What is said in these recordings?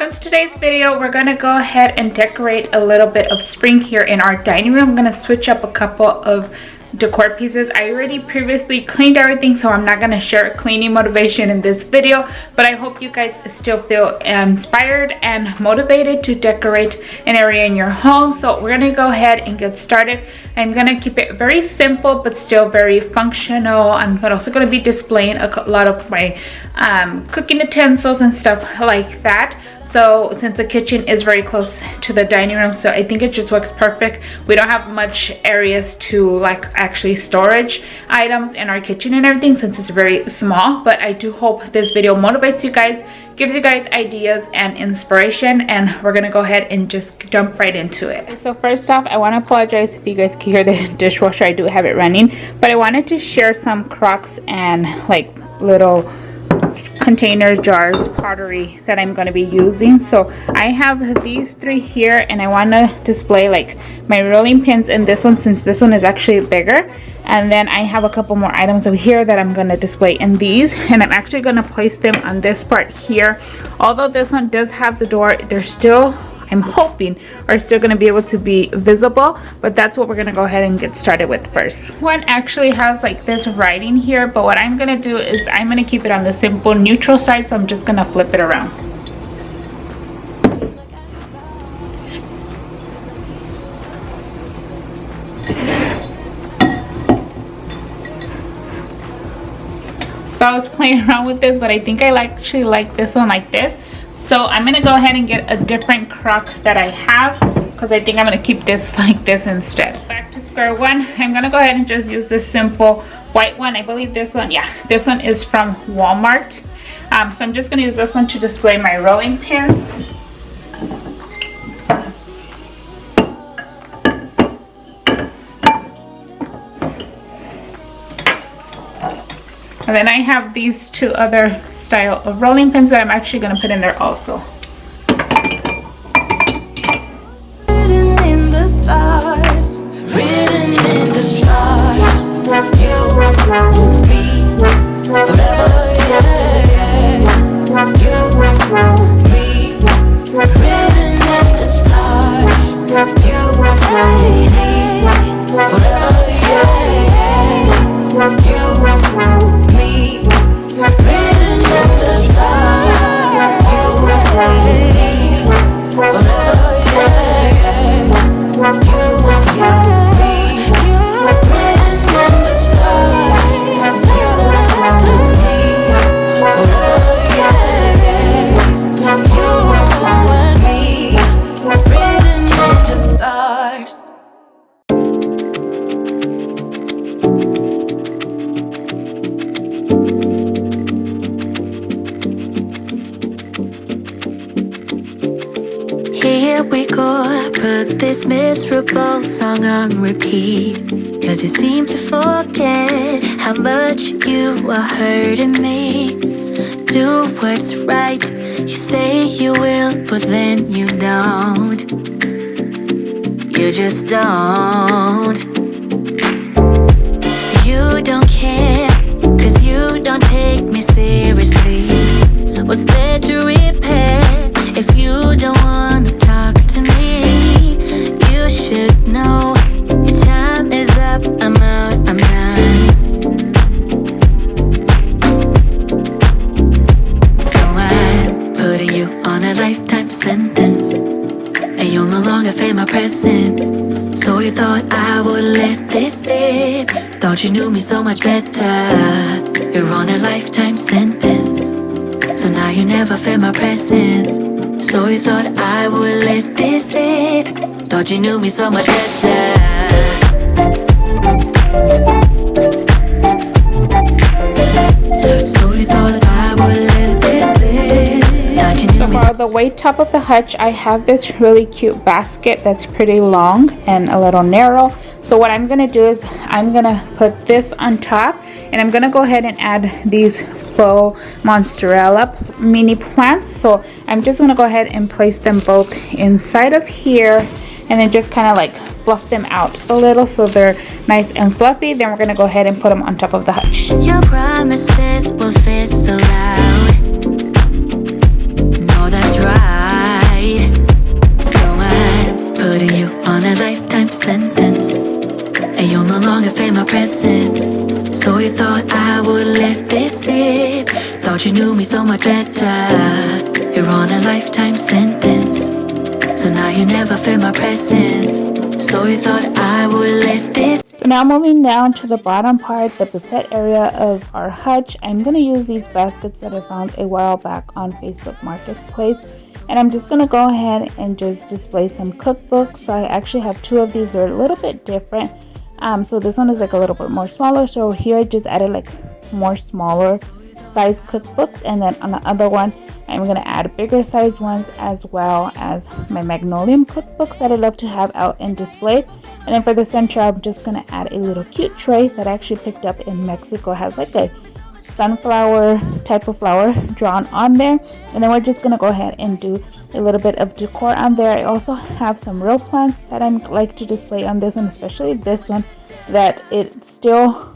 in today's video, we're gonna go ahead and decorate a little bit of spring here in our dining room. I'm gonna switch up a couple of decor pieces. I already previously cleaned everything, so I'm not going to share cleaning motivation in this video, but I hope you guys still feel inspired and motivated to decorate an area in your home. So we're going to go ahead and get started. I'm going to keep it very simple but still very functional. I'm also going to be displaying a lot of my cooking utensils and stuff like that. So since the kitchen is very close to the dining room, so I think it just works perfect. We don't have much areas to like actually storage items in our kitchen and everything since it's very small. But I do hope this video motivates you guys, gives you guys ideas and inspiration, and we're gonna go ahead and just jump right into it. So first off, I want to apologize if you guys can hear the dishwasher. I do have it running, but I wanted to share some crocks and like little container jars, pottery that I'm going to be using. So I have these three here, and I want to display like my rolling pins in this one since this one is actually bigger. And then I have a couple more items over here that I'm going to display in these, and I'm actually going to place them on this part here. Although this one does have the door, they're still, I'm hoping, are still going to be able to be visible, but that's what we're going to go ahead and get started with first. One actually has like this writing here, but what I'm going to do is I'm going to keep it on the simple neutral side, so I'm just going to flip it around. So I was playing around with this, but I think I actually like this one like this. So I'm going to go ahead and get a different crock that I have because I think I'm going to keep this like this instead. Back to square one. I'm going to go ahead and just use this simple white one. I believe this one, yeah, this one is from Walmart. So I'm just going to use this one to display my rolling pins. And then I have these two other style of rolling pins that I'm actually going to put in there also. Written in the stars, written in the stars, you, me, forever, yeah. You, me, written in the stars, you, me, forever, yeah. You, me, written in the stars, you and me, forever, yeah. You and me, written in the stars, you and me, forever, yeah. You and me, written in the stars. Here we go, I put this miserable song on repeat, cause you seem to forget how much you are hurting me. Do what's right, you say you will, but then you don't. You just don't. You don't care, cause you don't take me seriously. What's there to repair if you don't wanna talk to me? You should know your time is up, I'm out, I'm done. So I put you on a lifetime sentence, and you'll no longer feel my presence. So you thought I would let this slip, thought you knew me so much better. You're on a lifetime sentence, so now you never feel my presence. So you thought I would let this slip, thought you knew me so much better. So you thought I would let this slip, thought you knew me. So for the way top of the hutch, I have this really cute basket that's pretty long and a little narrow. So what I'm gonna do is I'm gonna put this on top, and I'm gonna go ahead and add these faux mozzarella mini plants. So I'm just gonna go ahead and place them both inside of here, and then just kind of like fluff them out a little so they're nice and fluffy. Then we're gonna go ahead and put them on top of the hutch. Your promises will fit so loud. No, that's right. sentence, and you'll no longer feel my presence. So you thought I would let this slip. Thought you knew me so much better. You're on a lifetime sentence, so now you never feel my presence. So you thought I would let this. So now moving down to the bottom part, the buffet area of our hutch, I'm going to use these baskets that I found a while back on Facebook Marketplace. And I'm just going to go ahead and just display some cookbooks. So I actually have two of these. They're a little bit different. So this one is like a little bit more smaller. So here I just added like more smaller size cookbooks. And then on the other one, I'm going to add bigger size ones, as well as my Magnolium cookbooks that I love to have out and displayed. And then for the center, I'm just going to add a little cute tray that I actually picked up in Mexico. It has like a sunflower type of flower drawn on there. And then we're just going to go ahead and do a little bit of decor on there. I also have some real plants that I like to display on this one, especially this one, that it's still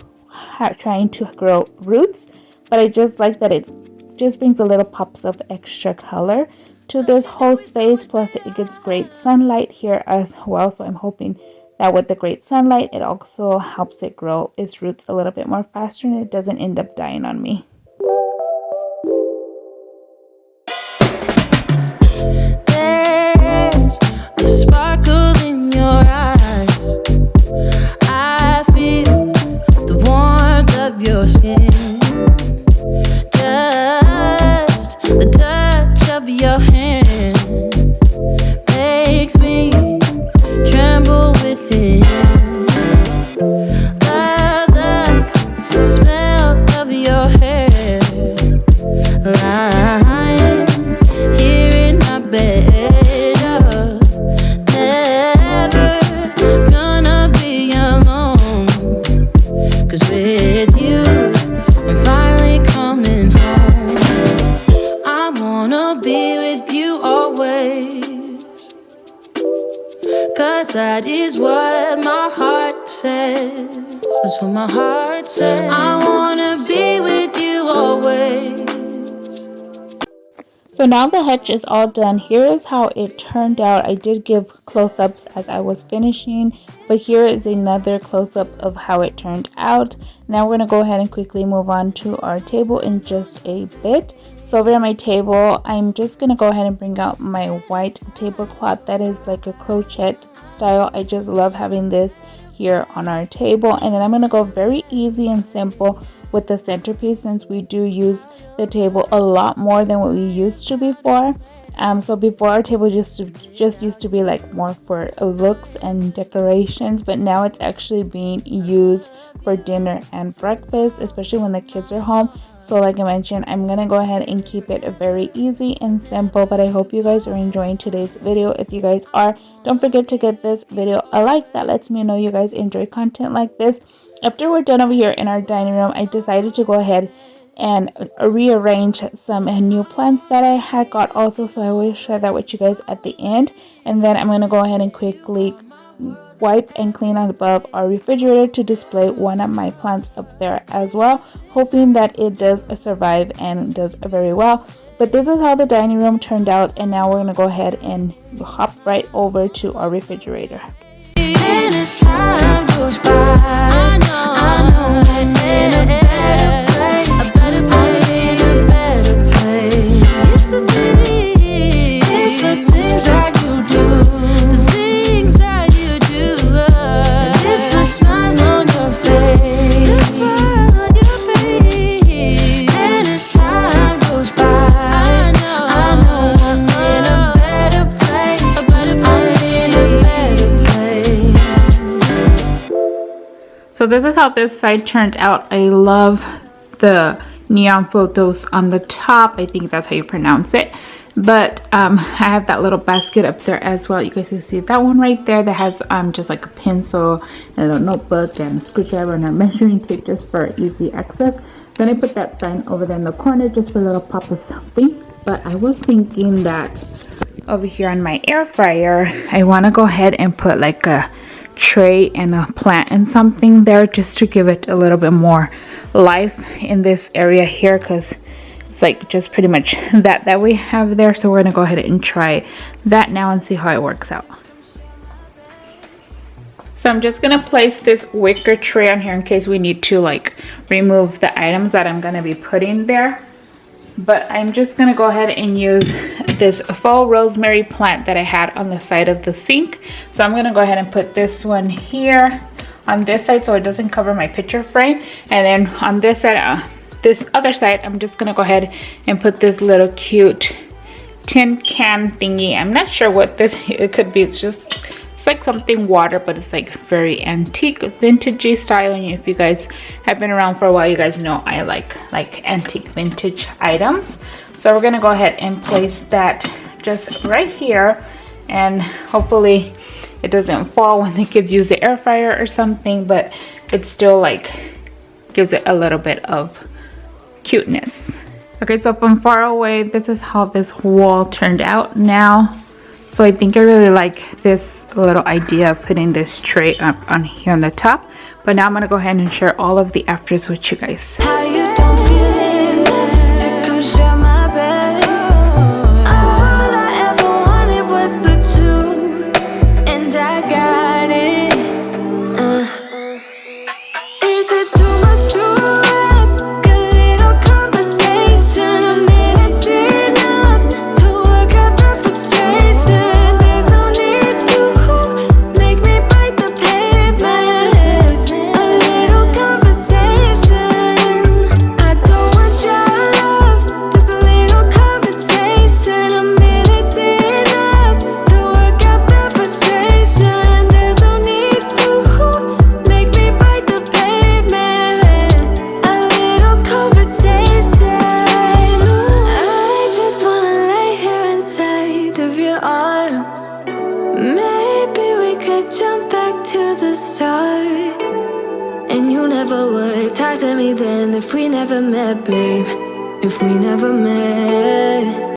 trying to grow roots, but I just like that it just brings a little pops of extra color to this whole space. Plus it gets great sunlight here as well, so I'm hoping that with the great sunlight, it also helps it grow its roots a little bit more faster and it doesn't end up dying on me. There's a sparkle in your eyes. I feel the warmth of your skin. Just the touch of your hand makes me tremble within. Love the smell of your hair, lying here in my bed. Never gonna be alone, 'cause with you I'm finally coming home. I wanna be with you always, 'cause that is what my heart says. That's what my heart says. I wanna be with you always. So now the hutch is all done. Here is how it turned out. I did give close-ups as I was finishing, but here is another close-up of how it turned out. Now we're going to go ahead and quickly move on to our table in just a bit. So over at my table, I'm just going to go ahead and bring out my white tablecloth that is like a crochet style. I just love having this here on our table. And then I'm going to go very easy and simple with the centerpiece, since we do use the table a lot more than what we used to before. So before, our table just used to be like more for looks and decorations, but now it's actually being used for dinner and breakfast, especially when the kids are home. So like I mentioned, I'm gonna go ahead and keep it very easy and simple, but I hope you guys are enjoying today's video. If you guys are, don't forget to give this video a like. That lets me know you guys enjoy content like this. After we're done over here in our dining room, I decided to go ahead and rearrange some new plants that I had got also, so I will share that with you guys at the end. And then I'm going to go ahead and quickly wipe and clean above our refrigerator to display one of my plants up there as well, hoping that it does survive and does very well. But this is how the dining room turned out, and now we're going to go ahead and hop right over to our refrigerator. And as time goes by, I know I'm in a better place. I'm in a better place. It's the things that you do, the things that you do. And it's the smile on your face, the smile on your face. And as time goes by, I know I'm in a better place. I'm in a better place. So this is how this side turned out. I love the neon photos on the top. I think that's how you pronounce it. But I have that little basket up there as well. You guys can see that one right there that has just like a pencil and a little notebook and a screwdriver and a measuring tape just for easy access. Then I put that sign over there in the corner just for a little pop of something. But I was thinking that over here on my air fryer, I want to go ahead and put like a tray and a plant and something there just to give it a little bit more life in this area here, because it's like just pretty much that we have there. So we're gonna go ahead and try that now and see how it works out. So I'm just gonna place this wicker tray on here in case we need to like remove the items that I'm gonna be putting there. But I'm just gonna go ahead and use this faux rosemary plant that I had on the side of the sink. So I'm gonna go ahead and put this one here on this side so it doesn't cover my picture frame. And then on this side, this other side, I'm just gonna go ahead and put this little cute tin can thingy. I'm not sure what it could be. It's like something water, but it's like very antique, vintagey style. And if you guys have been around for a while, you guys know I like antique vintage items. So we're gonna go ahead and place that just right here, and hopefully it doesn't fall when the kids use the air fryer or something, but it still like gives it a little bit of cuteness. Okay, so from far away, this is how this wall turned out now. So I think I really like this little idea of putting this tray up on here on the top. But now I'm gonna go ahead and share all of the afters with you guys. How you don't feel enough to come share my bed. All I ever wanted was the truth, and I got it. Is it too much to ask? A little conversation, a minute's enough to work out the frustration. There's no need to make me bite the pavement. A little conversation. I don't want your love, just a little conversation. A minute's enough to work out the frustration. There's no need to make me bite the pavement. A little conversation. I just wanna lay here inside of your arms. Maybe we could jump back to the start. And you never would talk to me then if we never met, babe. If we never met.